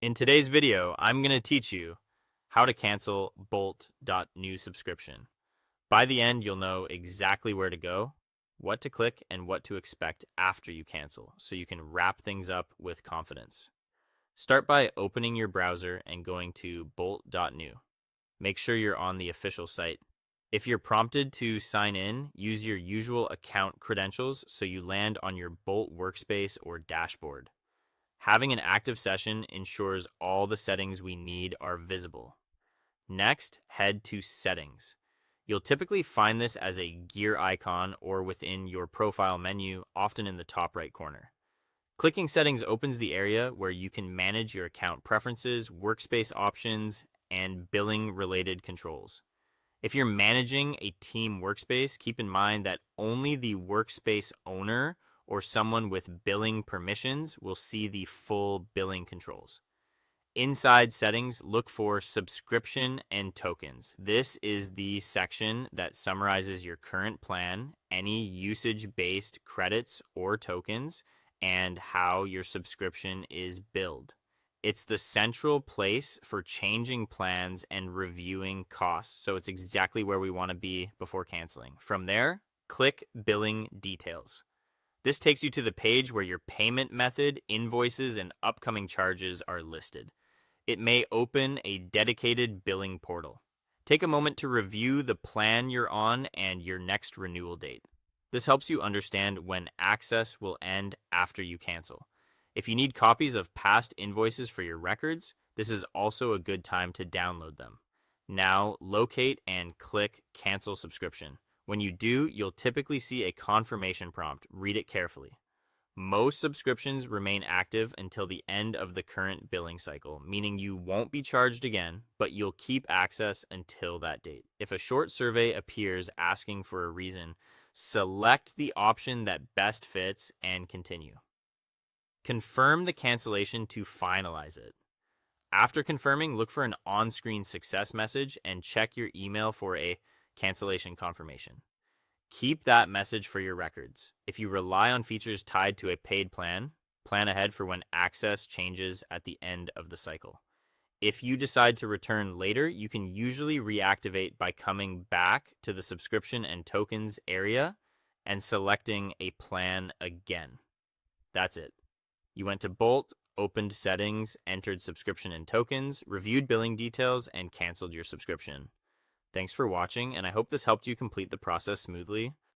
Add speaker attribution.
Speaker 1: In today's video, I'm going to teach you how to cancel Bolt.New Subscription. By the end, you'll know exactly where to go, what to click, and what to expect after you cancel, so you can wrap things up with confidence. Start by opening your browser and going to Bolt.New. Make sure you're on the official site. If you're prompted to sign in, use your usual account credentials so you land on your Bolt workspace or dashboard. Having an active session ensures all the settings we need are visible. Next, head to Settings. You'll typically find this as a gear icon or within your profile menu, often in the top right corner. Clicking Settings opens the area where you can manage your account preferences, workspace options, and billing-related controls. If you're managing a team workspace, keep in mind that only the workspace owner or someone with billing permissions will see the full billing controls. Inside Settings, look for Subscription and Tokens. This is the section that summarizes your current plan, any usage-based credits or tokens, and how your subscription is billed. It's the central place for changing plans and reviewing costs, so it's exactly where we want to be before canceling. From there, click Billing Details. This takes you to the page where your payment method, invoices, and upcoming charges are listed. It may open a dedicated billing portal. Take a moment to review the plan you're on and your next renewal date. This helps you understand when access will end after you cancel. If you need copies of past invoices for your records, this is also a good time to download them. Now, locate and click Cancel Subscription. When you do, you'll typically see a confirmation prompt. Read it carefully. Most subscriptions remain active until the end of the current billing cycle, meaning you won't be charged again, but you'll keep access until that date. If a short survey appears asking for a reason, select the option that best fits and continue. Confirm the cancellation to finalize it. After confirming, look for an on-screen success message and check your email for a cancellation confirmation. Keep that message for your records. If you rely on features tied to a paid plan, plan ahead for when access changes at the end of the cycle. If you decide to return later, you can usually reactivate by coming back to the subscription and tokens area and selecting a plan again. That's it. You went to Bolt, opened settings, entered subscription and tokens, reviewed billing details, and canceled your subscription. Thanks for watching, and I hope this helped you complete the process smoothly.